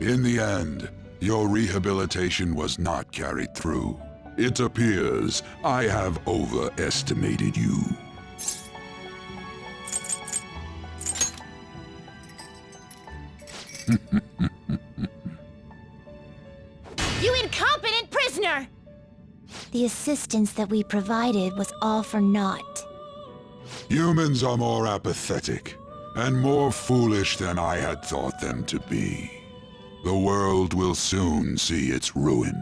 In the end, your rehabilitation was not carried through. It appears I have overestimated you. You incompetent prisoner! The assistance that we provided was all for naught. Humans are more apathetic and more foolish than I had thought them to be. The world will soon see its ruin.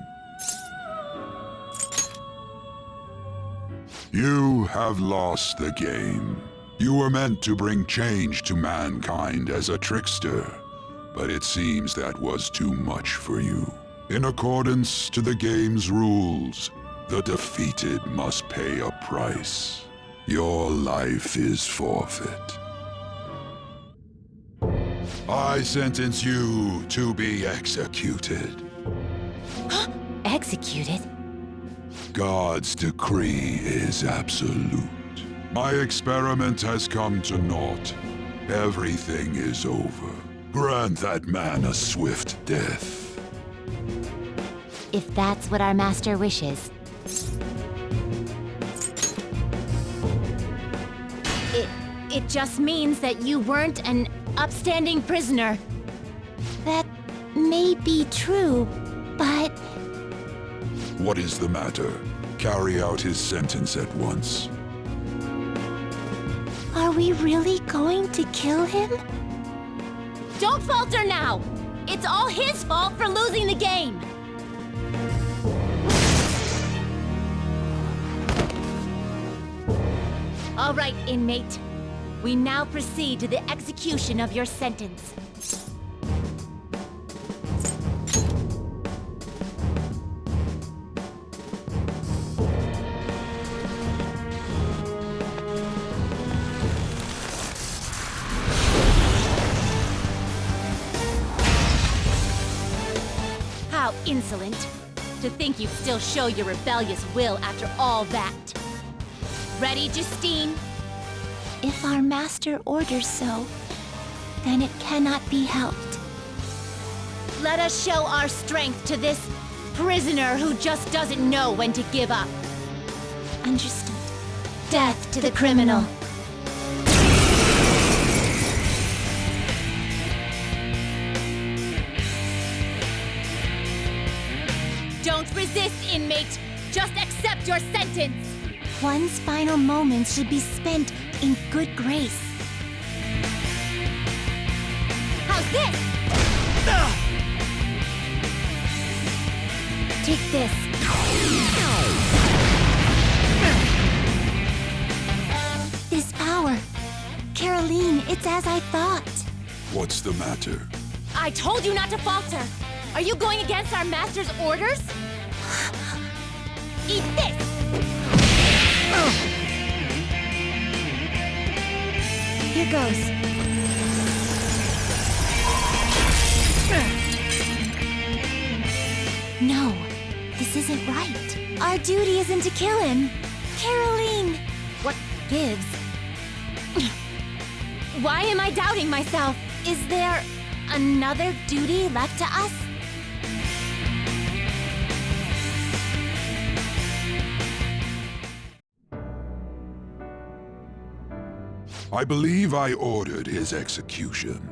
You have lost the game. You were meant to bring change to mankind as a trickster, but it seems that was too much for you. In accordance to the game's rules, the defeated must pay a price. Your life is forfeit. I sentence you to be executed. Executed? God's decree is absolute. My experiment has come to naught. Everything is over. Grant that man a swift death. If that's what our master wishes. It just means that you weren't an upstanding prisoner. That may be true, but... What is the matter? Carry out his sentence at once. Are we really going to kill him? Don't falter now! It's all his fault for losing the game! All right, inmate. We now proceed to the execution of your sentence. How insolent. To think you'd still show your rebellious will after all that. Ready, Justine? If our master orders so, then it cannot be helped. Let us show our strength to this prisoner who just doesn't know when to give up. Understood. Death to the criminal. Don't resist, inmate. Just accept your sentence. One's final moments should be spent in good grace. How's this? Take this. This power. Caroline, it's as I thought. What's the matter? I told you not to falter. Are you going against our master's orders? Eat this! Here goes. No, this isn't right. Our duty isn't to kill him. Caroline! What gives? Why am I doubting myself? Is there another duty left to us? I believe I ordered his execution.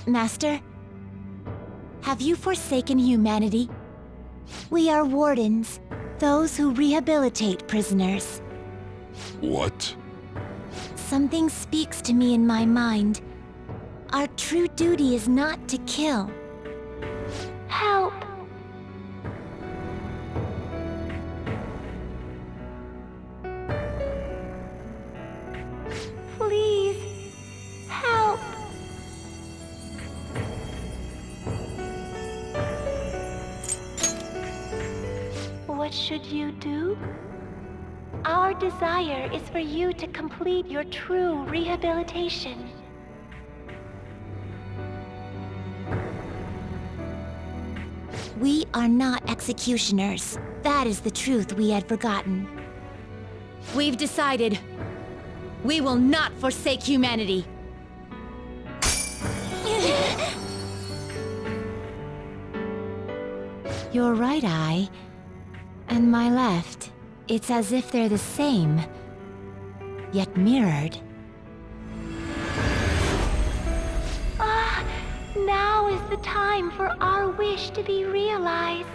Master, have you forsaken humanity? We are wardens, those who rehabilitate prisoners. What? Something speaks to me in my mind. Our true duty is not to kill. Help! Please, help! What should you do? Our desire is for you to complete your true rehabilitation. We are not executioners. That is the truth we had forgotten. We've decided. We will not forsake humanity! Your right eye and my left. It's as if they're the same, yet mirrored. Ah, now is the time for our wish to be realized.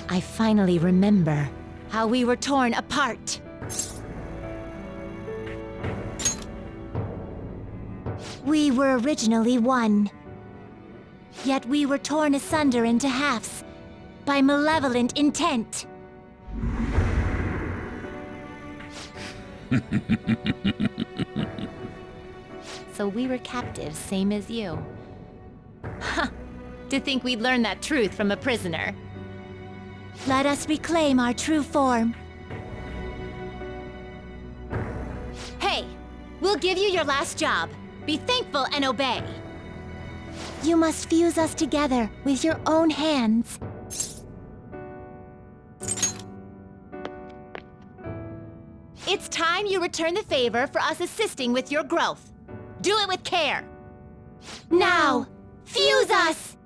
I finally remember how we were torn apart. We were originally one. Yet we were torn asunder into halves by malevolent intent. So we were captives, same as you. Ha! To think we'd learn that truth from a prisoner. Let us reclaim our true form. Hey! We'll give you your last job. Be thankful and obey. You must fuse us together with your own hands. It's time you return the favor for us assisting with your growth. Do it with care. Now, fuse us!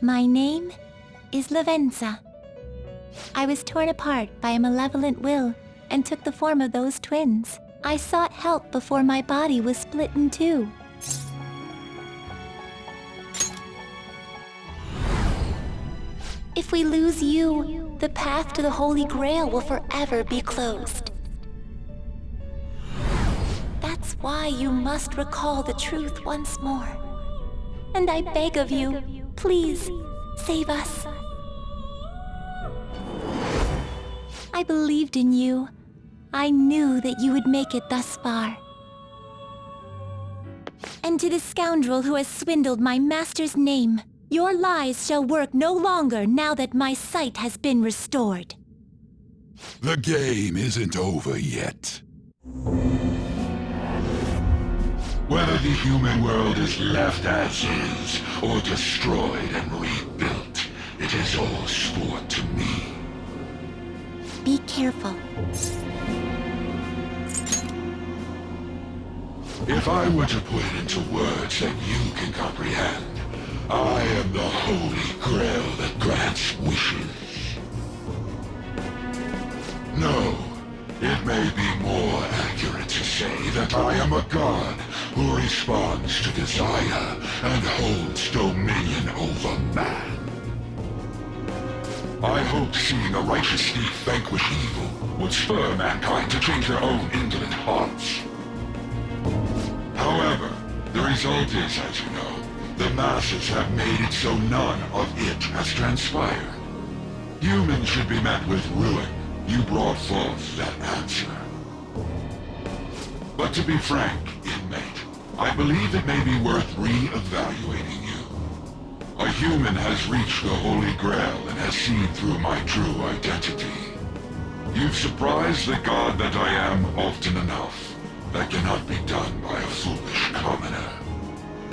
My name is Lavenza. I was torn apart by a malevolent will and took the form of those twins. I sought help before my body was split in two. If we lose you, the path to the Holy Grail will forever be closed. That's why you must recall the truth once more. And I beg of you, please, save us. I believed in you. I knew that you would make it thus far. And to the scoundrel who has swindled my master's name, your lies shall work no longer now that my sight has been restored. The game isn't over yet. Whether the human world is left as is, or destroyed and rebuilt, it is all sport to me. Be careful. If I were to put it into words that you can comprehend, I am the Holy Grail that grants wishes. No, it may be more accurate to say that I am a god who responds to desire and holds dominion over man. I hoped seeing a righteous thief vanquish evil would spur mankind to change their own indolent hearts. However, the result is, as you know, the masses have made it so none of it has transpired. Humans should be met with ruin. You brought forth that answer. But to be frank, inmate, I believe it may be worth re-evaluating you. A human has reached the Holy Grail and has seen through my true identity. You've surprised the god that I am often enough. That cannot be done by a foolish commoner.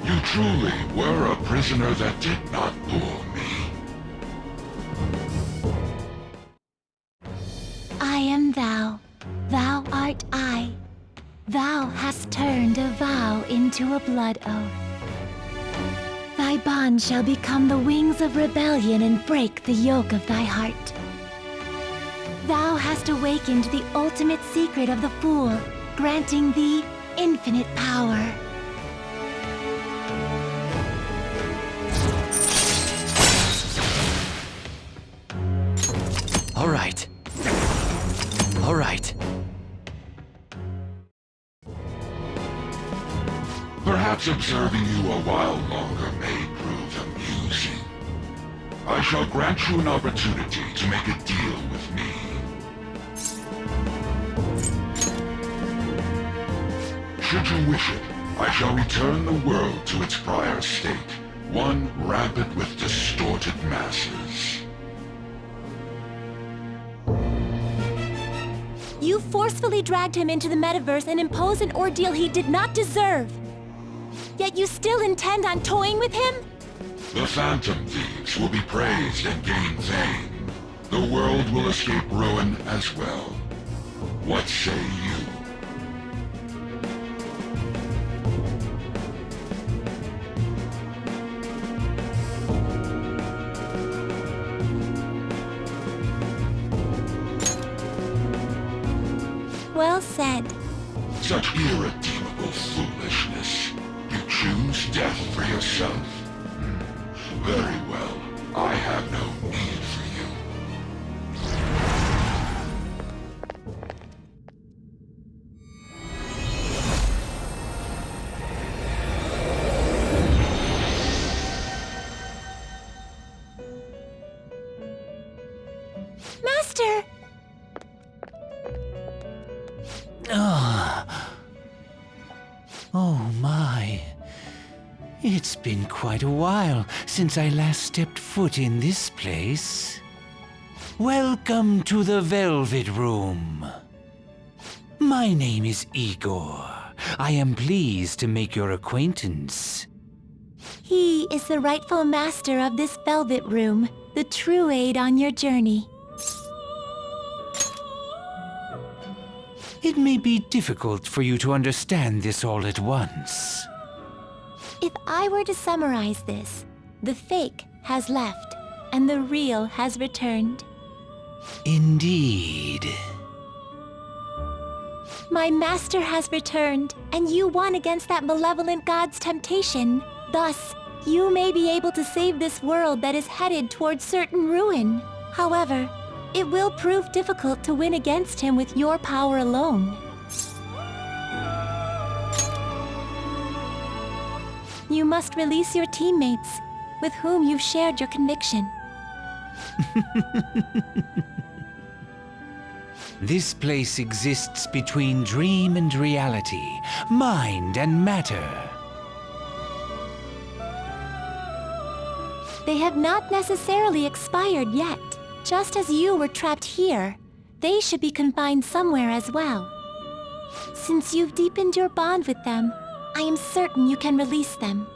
You truly were a prisoner that did not bore me. I am thou, thou art I. Thou hast turned a vow into a blood oath. Thy bond shall become the wings of rebellion and break the yoke of thy heart. Thou hast awakened the ultimate secret of the Fool, granting thee infinite power. All right. Perhaps observing you a while longer may prove amusing. I shall grant you an opportunity to make a deal with me. Should you wish it, I shall return the world to its prior state, one rampant with distorted masses. You forcefully dragged him into the metaverse and imposed an ordeal he did not deserve. Yet you still intend on toying with him? The Phantom Thieves will be praised and gain fame. The world will escape ruin as well. What say you? Well said. Such irredeemable foolishness. You choose death for yourself? Very well. I have no need for you. Master! Oh my. It's been quite a while since I last stepped foot in this place. Welcome to the Velvet Room. My name is Igor. I am pleased to make your acquaintance. He is the rightful master of this Velvet Room, the true aid on your journey. It may be difficult for you to understand this all at once. If I were to summarize this, the fake has left, and the real has returned. Indeed. My master has returned, and you won against that malevolent god's temptation. Thus, you may be able to save this world that is headed towards certain ruin. However, it will prove difficult to win against him with your power alone. You must release your teammates, with whom you've shared your conviction. This place exists between dream and reality, mind and matter. They have not necessarily expired yet. Just as you were trapped here, they should be confined somewhere as well. Since you've deepened your bond with them, I am certain you can release them.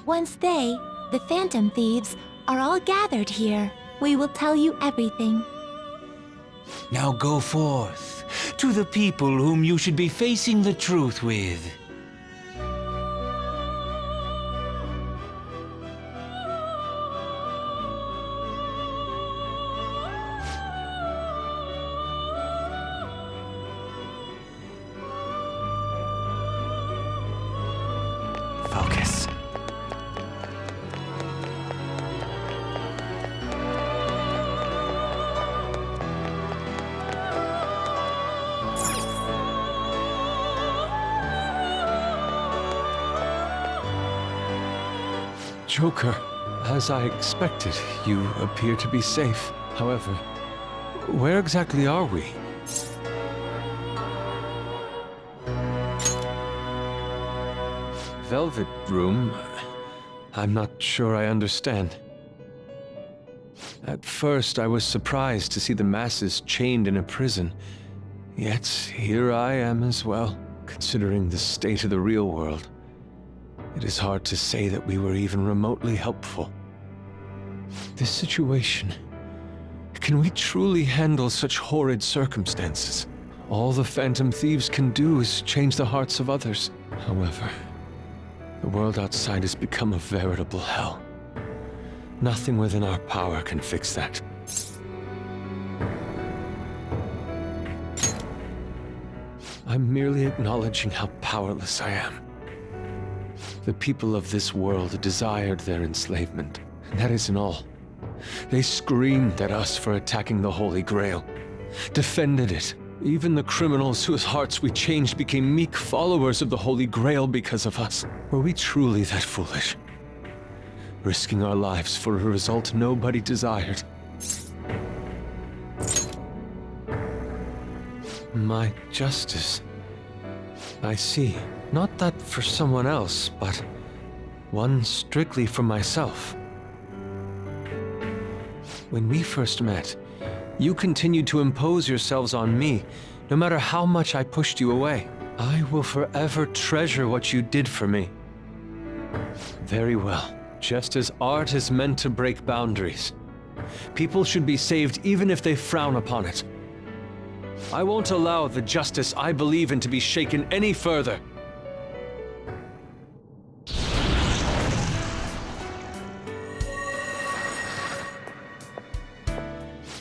Once they, the Phantom Thieves, are all gathered here, we will tell you everything. Now go forth, to the people whom you should be facing the truth with. Focus. Joker, as I expected, you appear to be safe. However, where exactly are we? Velvet Room? I'm not sure I understand. At first, I was surprised to see the masses chained in a prison. Yet, here I am as well, considering the state of the real world. It is hard to say that we were even remotely helpful. This situation... Can we truly handle such horrid circumstances? All the Phantom Thieves can do is change the hearts of others. However, the world outside has become a veritable hell. Nothing within our power can fix that. I'm merely acknowledging how powerless I am. The people of this world desired their enslavement, and that isn't all. They screamed at us for attacking the Holy Grail. defended it. Even the criminals whose hearts we changed became meek followers of the Holy Grail because of us. Were we truly that foolish? Risking our lives for a result nobody desired. My justice. I see. Not that for someone else, but one strictly for myself. When we first met, you continued to impose yourselves on me, no matter how much I pushed you away. I will forever treasure what you did for me. Very well. Just as art is meant to break boundaries, people should be saved even if they frown upon it. I won't allow the justice I believe in to be shaken any further.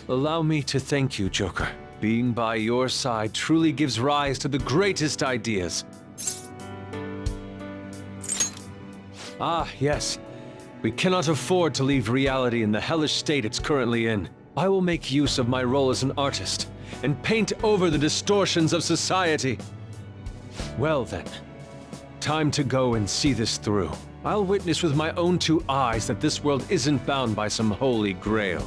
Allow me to thank you, Joker. Being by your side truly gives rise to the greatest ideas. Ah, yes. We cannot afford to leave reality in the hellish state it's currently in. I will make use of my role as an artist and paint over the distortions of society. Well then, time to go and see this through. I'll witness with my own two eyes that this world isn't bound by some holy grail.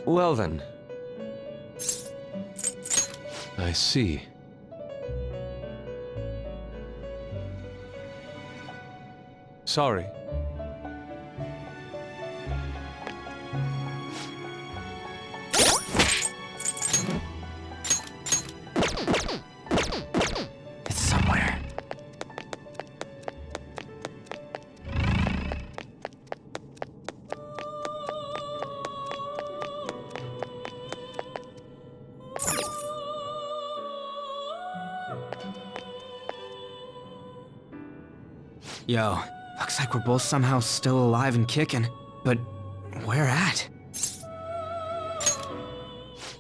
Well then. I see. Sorry. It's somewhere. Yo, looks like we're both somehow still alive and kicking. But where at?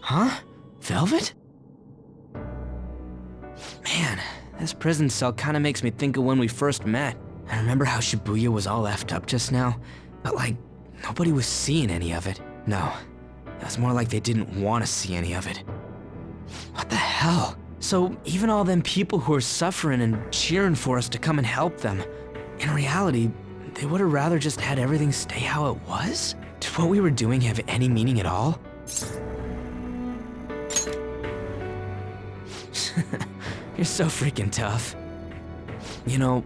Huh? Velvet? Man, this prison cell kinda makes me think of when we first met. I remember how Shibuya was all effed up just now, but like, nobody was seeing any of it. No, it was more like they didn't want to see any of it. What the hell? So even all them people who are suffering and cheering for us to come and help them, in reality, they would have rather just had everything stay how it was? Did what we were doing have any meaning at all? You're so freaking tough. You know,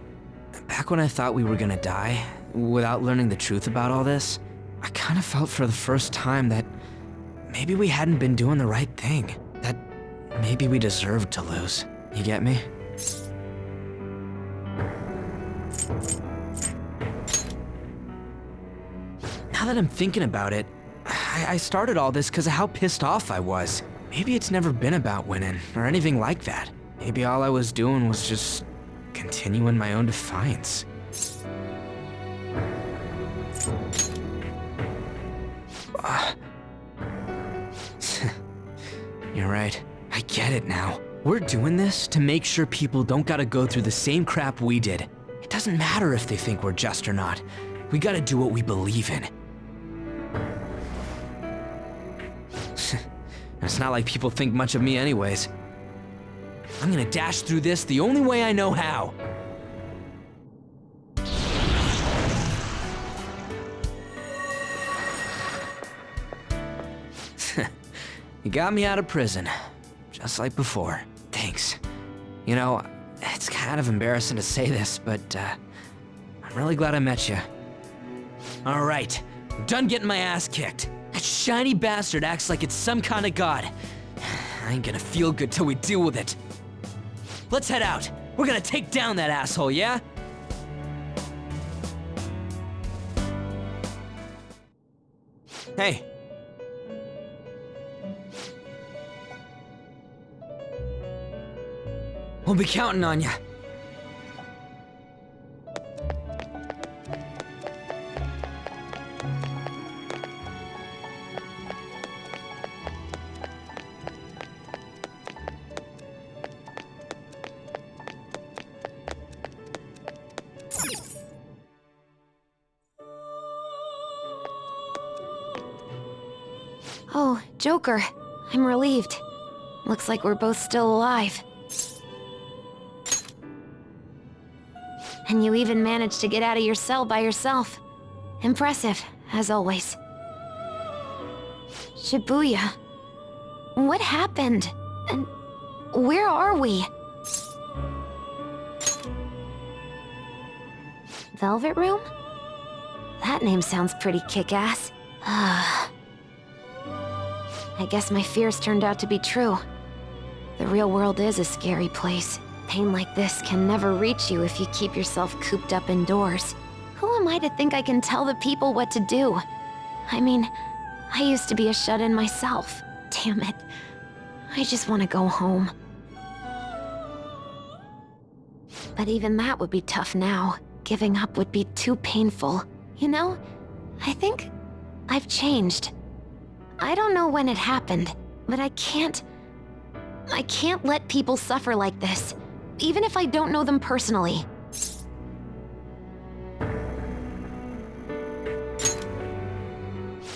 back when I thought we were gonna die, without learning the truth about all this, I kinda felt for the first time that maybe we hadn't been doing the right thing. That maybe we deserved to lose. You get me? Now that I'm thinking about it, I started all this because of how pissed off I was. Maybe it's never been about winning, or anything like that. Maybe all I was doing was just continuing my own defiance. You're right. I get it now. We're doing this to make sure people don't gotta go through the same crap we did. It doesn't matter if they think we're just or not. We gotta do what we believe in. It's not like people think much of me anyways. I'm gonna dash through this the only way I know how. You got me out of prison, just like before. Thanks. You know, it's kind of embarrassing to say this, but I'm really glad I met you. All right, I'm done getting my ass kicked. That shiny bastard acts like it's some kind of god. I ain't gonna feel good till we deal with it. Let's head out. We're gonna take down that asshole, yeah? Hey. We'll be counting on ya. Oh, Joker. I'm relieved. Looks like we're both still alive. And you even managed to get out of your cell by yourself. Impressive, as always. Shibuya. What happened? And where are we? Velvet Room? That name sounds pretty kick-ass. I guess my fears turned out to be true. The real world is a scary place. Pain like this can never reach you if you keep yourself cooped up indoors. Who am I to think I can tell the people what to do? I mean, I used to be a shut-in myself. Damn it. I just want to go home. But even that would be tough now. Giving up would be too painful. You know, I think I've changed. I don't know when it happened, but I can't let people suffer like this, even if I don't know them personally.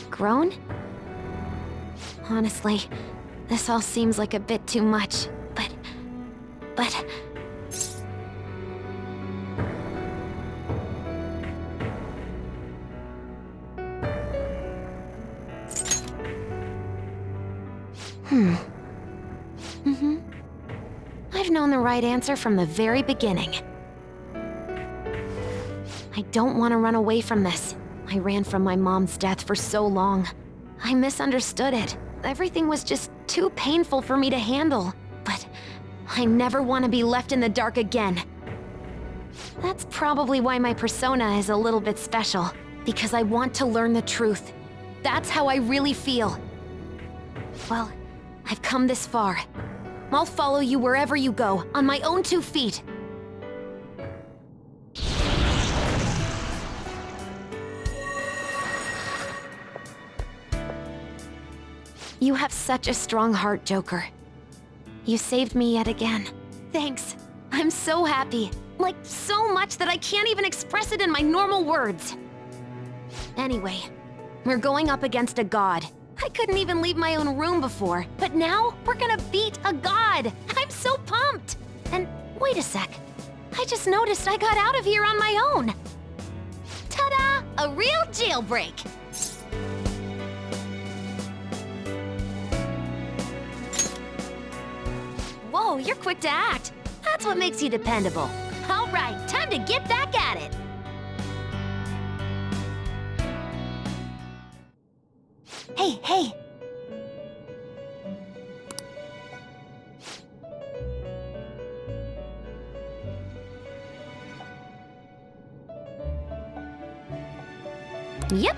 Grown? Honestly, this all seems like a bit too much, but... I've known the right answer from the very beginning. I don't want to run away from this. I ran from my mom's death for so long. I misunderstood it. Everything was just too painful for me to handle. But I never want to be left in the dark again. That's probably why my persona is a little bit special. Because I want to learn the truth. That's how I really feel. Well, I've come this far. I'll follow you wherever you go, on my own 2 feet. You have such a strong heart, Joker. You saved me yet again. Thanks. I'm so happy. Like, so much that I can't even express it in my normal words. Anyway, we're going up against a god. I couldn't even leave my own room before, but now we're gonna beat a god! I'm so pumped! And wait a sec. I just noticed I got out of here on my own. Ta-da! A real jailbreak! Whoa, you're quick to act. That's what makes you dependable. All right, time to get back at it. Hey! Yep.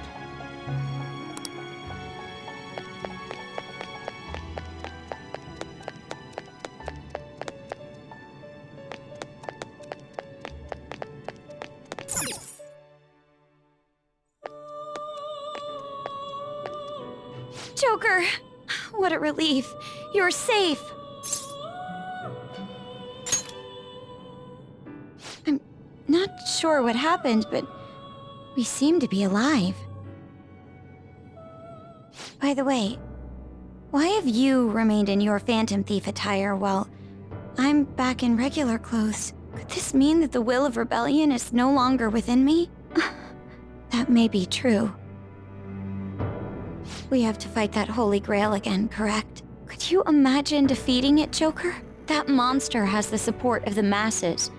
Joker! What a relief. You're safe. I'm not sure what happened, but we seem to be alive. By the way, why have you remained in your Phantom Thief attire while I'm back in regular clothes? Could this mean that the will of rebellion is no longer within me? That may be true. We have to fight that Holy Grail again, correct? Could you imagine defeating it, Joker? That monster has the support of the masses,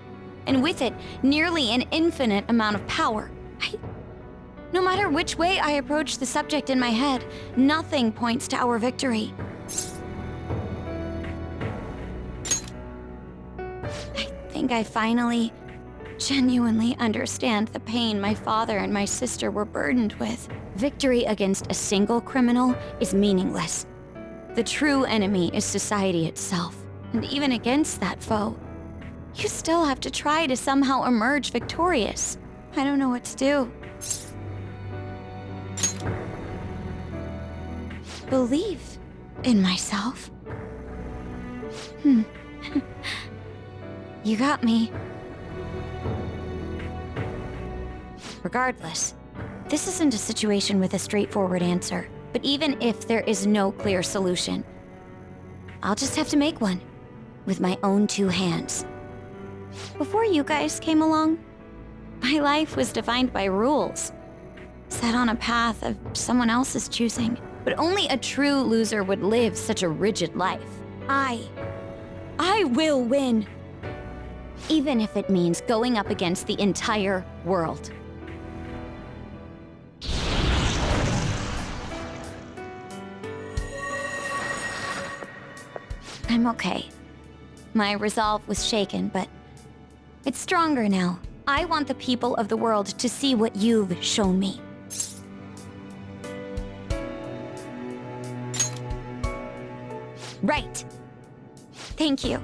and with it, nearly an infinite amount of power. No matter which way I approach the subject in my head, nothing points to our victory. I think I finally, genuinely understand the pain my father and my sister were burdened with. Victory against a single criminal is meaningless. The true enemy is society itself. And even against that foe, you still have to try to somehow emerge victorious. I don't know what to do. Believe in myself. You got me. Regardless, this isn't a situation with a straightforward answer. But even if there is no clear solution, I'll just have to make one, with my own 2 hands. Before you guys came along, my life was defined by rules, set on a path of someone else's choosing. But only a true loser would live such a rigid life. I will win! Even if it means going up against the entire world. I'm okay. My resolve was shaken, but it's stronger now. I want the people of the world to see what you've shown me. Right. Thank you.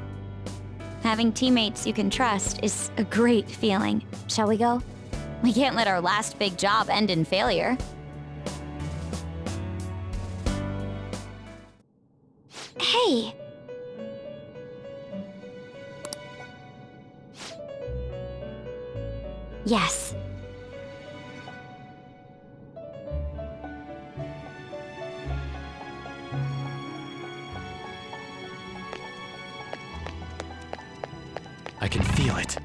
Having teammates you can trust is a great feeling. Shall we go? We can't let our last big job end in failure. Hey! Yes. I can feel it.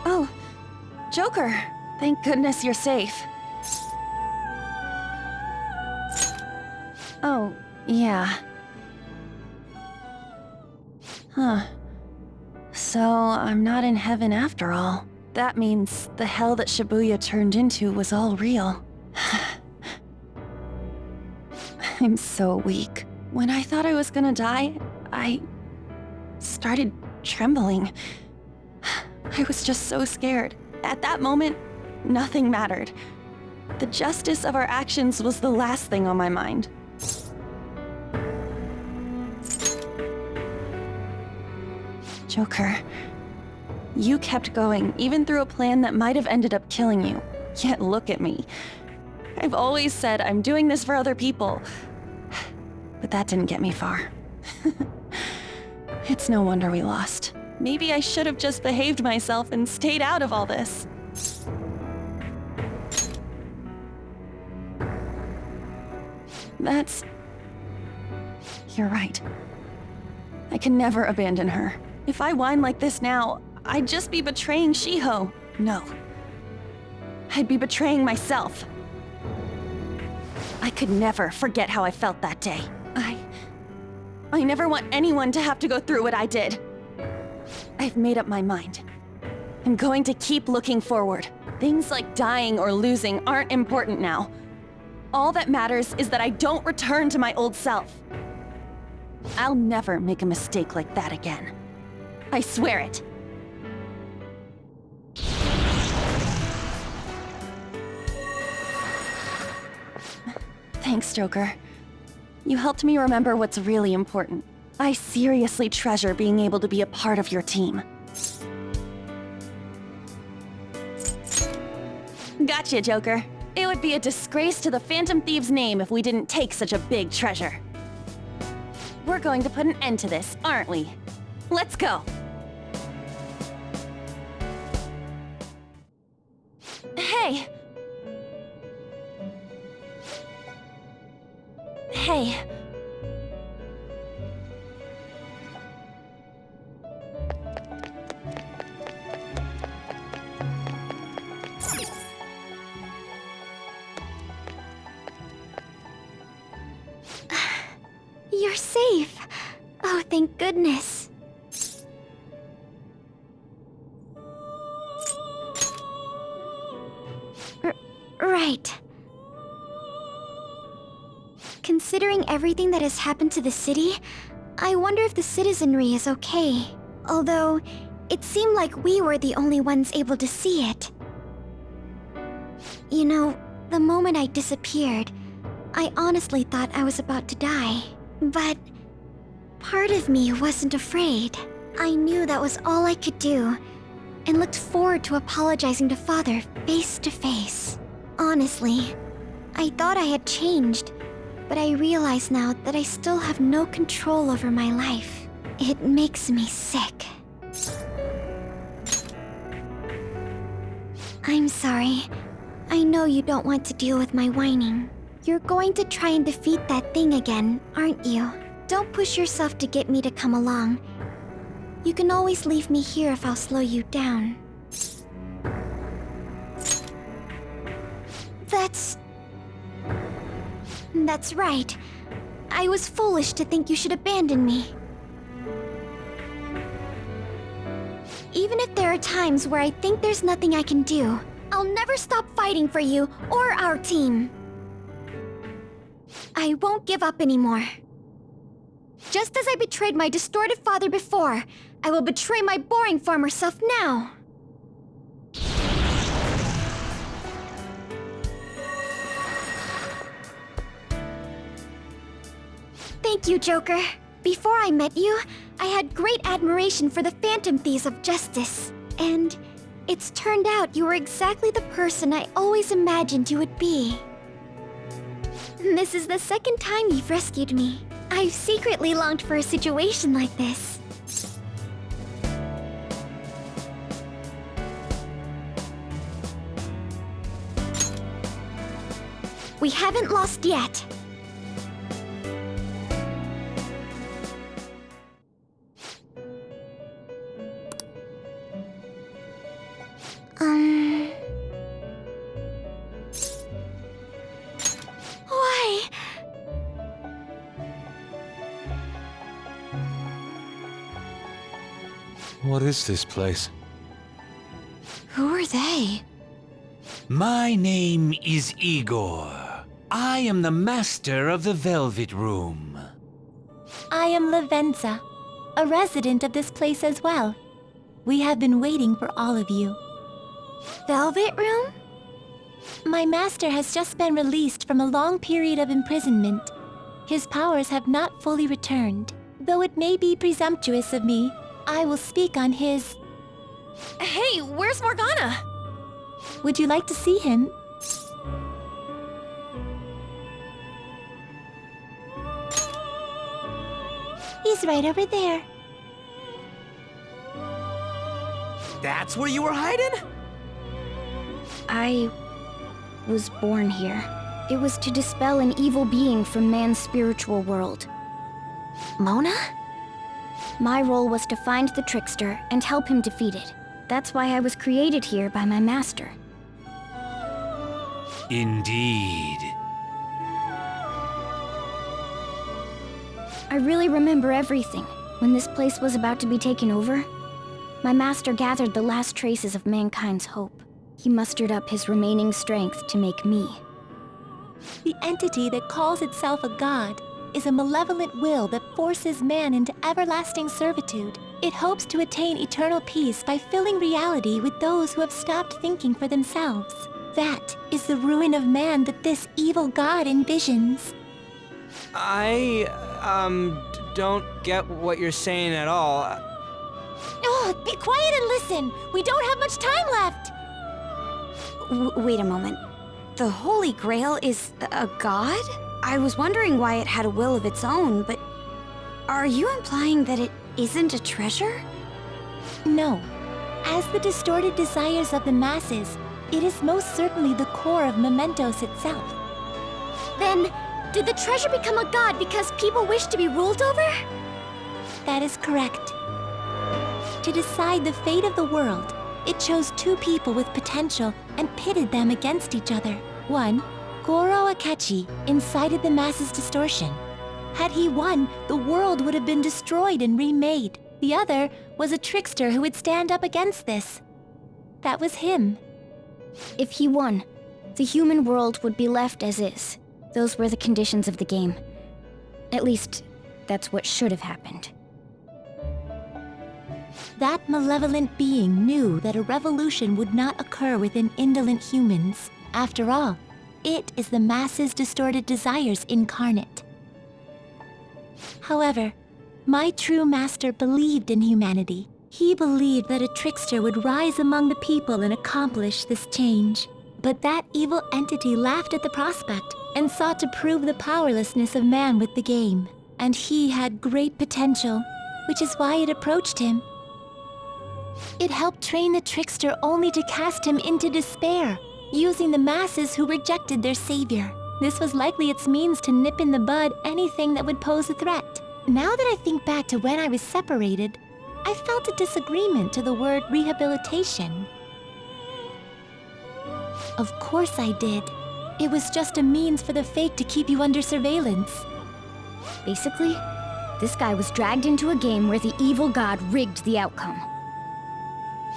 Oh, Joker. Thank goodness you're safe. Oh, yeah. Huh. So, I'm not in heaven after all. That means the hell that Shibuya turned into was all real. I'm so weak. When I thought I was gonna die, I started trembling. I was just so scared. At that moment, nothing mattered. The justice of our actions was the last thing on my mind. Joker, you kept going, even through a plan that might have ended up killing you. Yet look at me. I've always said I'm doing this for other people. But that didn't get me far. It's no wonder we lost. Maybe I should have just behaved myself and stayed out of all this. You're right. I can never abandon her. If I whine like this now, I'd just be betraying Shiho. No. I'd be betraying myself. I could never forget how I felt that day. I never want anyone to have to go through what I did. I've made up my mind. I'm going to keep looking forward. Things like dying or losing aren't important now. All that matters is that I don't return to my old self. I'll never make a mistake like that again. I swear it. Thanks, Joker. You helped me remember what's really important. I seriously treasure being able to be a part of your team. Gotcha, Joker. It would be a disgrace to the Phantom Thieves' name if we didn't take such a big treasure. We're going to put an end to this, aren't we? Let's go! Hey! Hey. You're safe. Oh, thank goodness. right. Considering everything that has happened to the city, I wonder if the citizenry is okay. Although, it seemed like we were the only ones able to see it. You know, the moment I disappeared, I honestly thought I was about to die. But part of me wasn't afraid. I knew that was all I could do, and looked forward to apologizing to Father face to face. Honestly, I thought I had changed, but I realize now that I still have no control over my life. It makes me sick. I'm sorry. I know you don't want to deal with my whining. You're going to try and defeat that thing again, aren't you? Don't push yourself to get me to come along. You can always leave me here if I'll slow you down. That's right. I was foolish to think you should abandon me. Even if there are times where I think there's nothing I can do, I'll never stop fighting for you or our team. I won't give up anymore. Just as I betrayed my distorted father before, I will betray my boring former self now. Thank you, Joker. Before I met you, I had great admiration for the phantom thieves of justice. And it's turned out you were exactly the person I always imagined you would be. This is the second time you've rescued me. I've secretly longed for a situation like this. We haven't lost yet. Why? What is this place? Who are they? My name is Igor. I am the master of the Velvet Room. I am Lavenza, a resident of this place as well. We have been waiting for all of you. Velvet Room? My master has just been released from a long period of imprisonment. His powers have not fully returned. Though it may be presumptuous of me, I will speak on his... Hey, where's Morgana? Would you like to see him? He's right over there. That's where you were hiding? I was born here. It was to dispel an evil being from man's spiritual world. Mona? My role was to find the trickster and help him defeat it. That's why I was created here by my master. Indeed. I really remember everything. When this place was about to be taken over, my master gathered the last traces of mankind's hope. He mustered up his remaining strength to make me. The entity that calls itself a god is a malevolent will that forces man into everlasting servitude. It hopes to attain eternal peace by filling reality with those who have stopped thinking for themselves. That is the ruin of man that this evil god envisions. I, don't get what you're saying at all. Oh, be quiet and listen! We don't have much time left! Wait a moment. The Holy Grail is a god? I was wondering why it had a will of its own, but... Are you implying that it isn't a treasure? No. As the distorted desires of the masses, it is most certainly the core of Mementos itself. Then, did the treasure become a god because people wish to be ruled over? That is correct. To decide the fate of the world, it chose two people with potential and pitted them against each other. One, Goro Akechi, incited the masses' distortion. Had he won, the world would have been destroyed and remade. The other was a trickster who would stand up against this. That was him. If he won, The human world would be left as is. Those were the conditions of the game. At least, that's what should have happened. That malevolent being knew that a revolution would not occur within indolent humans. After all, it is the masses' distorted desires incarnate. However, my true master believed in humanity. He believed that a trickster would rise among the people and accomplish this change. But that evil entity laughed at the prospect and sought to prove the powerlessness of man with the game. And he had great potential, which is why it approached him. It helped train the trickster only to cast him into despair, using the masses who rejected their savior. This was likely its means to nip in the bud anything that would pose a threat. Now that I think back to when I was separated, I felt a disagreement to the word rehabilitation. Of course I did. It was just a means for the fake to keep you under surveillance. Basically, this guy was dragged into a game where the evil god rigged the outcome.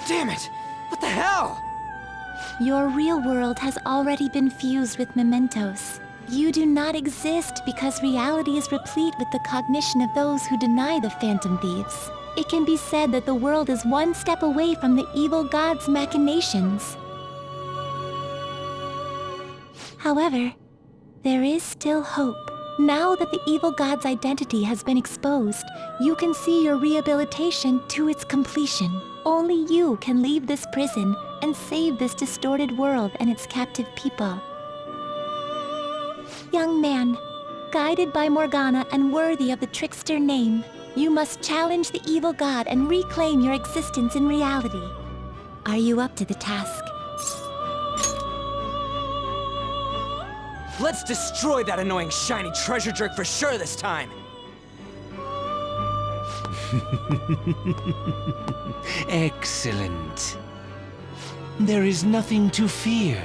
Damn it! What the hell? Your real world has already been fused with Mementos. You do not exist because reality is replete with the cognition of those who deny the Phantom Thieves. It can be said that the world is one step away from the evil god's machinations. However, there is still hope. Now that the evil god's identity has been exposed, you can see your rehabilitation to its completion. Only you can leave this prison and save this distorted world and its captive people. Young man, guided by Morgana and worthy of the trickster name, you must challenge the evil god and reclaim your existence in reality. Are you up to the task? Let's destroy that annoying shiny treasure jerk for sure this time! Excellent. There is nothing to fear.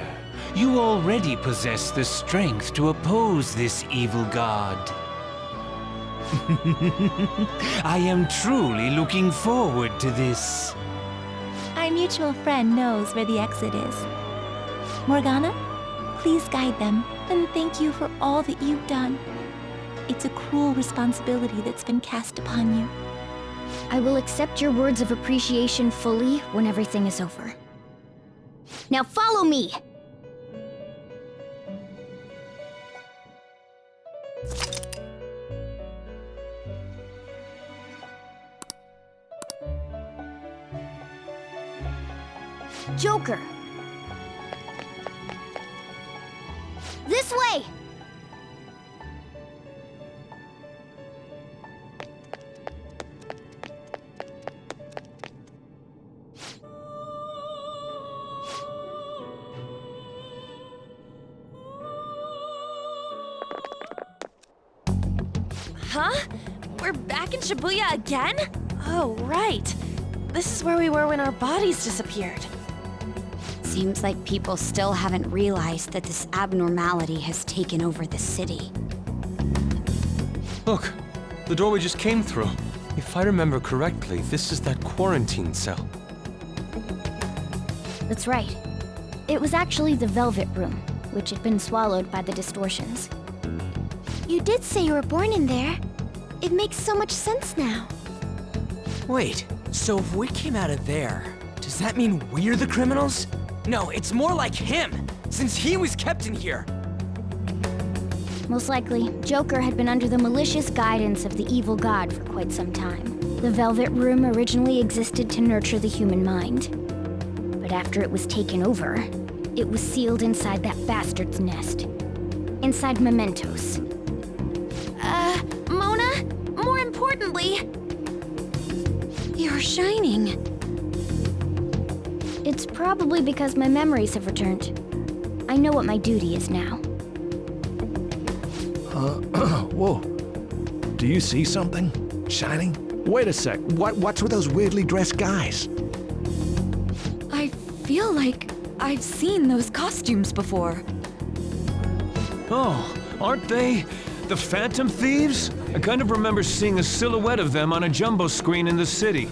You already possess the strength to oppose this evil god. I am truly looking forward to this. Our mutual friend knows where the exit is. Morgana, please guide them, and thank you for all that you've done. It's a cruel responsibility that's been cast upon you. I will accept your words of appreciation fully when everything is over. Now follow me! Joker! This way! Huh? We're back in Shibuya again? Oh, right. This is where we were when our bodies disappeared. Seems like people still haven't realized that this abnormality has taken over the city. Look, the door we just came through. If I remember correctly, this is that quarantine cell. That's right. It was actually the Velvet Room, which had been swallowed by the distortions. You did say you were born in there. It makes so much sense now. Wait, so if we came out of there, does that mean we're the criminals? No, it's more like him, since he was kept in here. Most likely, Joker had been under the malicious guidance of the evil god for quite some time. The Velvet Room originally existed to nurture the human mind. But after it was taken over, it was sealed inside that bastard's nest. Inside Mementos. Mona? More importantly... You're shining. It's probably because my memories have returned. I know what my duty is now. Whoa. Do you see something? Shining? Wait a sec. What's with those weirdly dressed guys? I feel like I've seen those costumes before. Oh, aren't they the Phantom Thieves? I kind of remember seeing a silhouette of them on a jumbo screen in the city.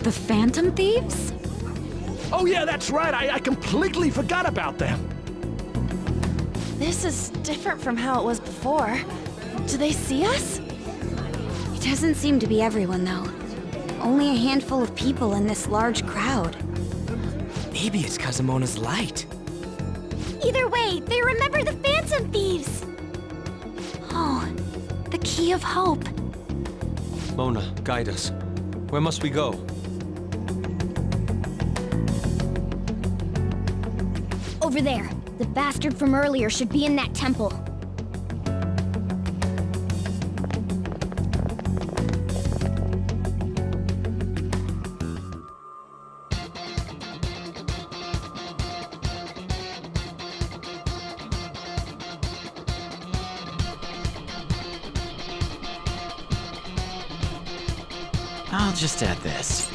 The Phantom Thieves? Oh yeah, that's right. I completely forgot about them. This is different from how it was before. Do they see us? It doesn't seem to be everyone, though. Only a handful of people in this large crowd. Maybe it's Kazumona's light. Either way, they remember the Phantom Thieves! Oh, the key of hope. Mona, guide us. Where must we go? Over there. The bastard from earlier should be in that temple. I'll just add this.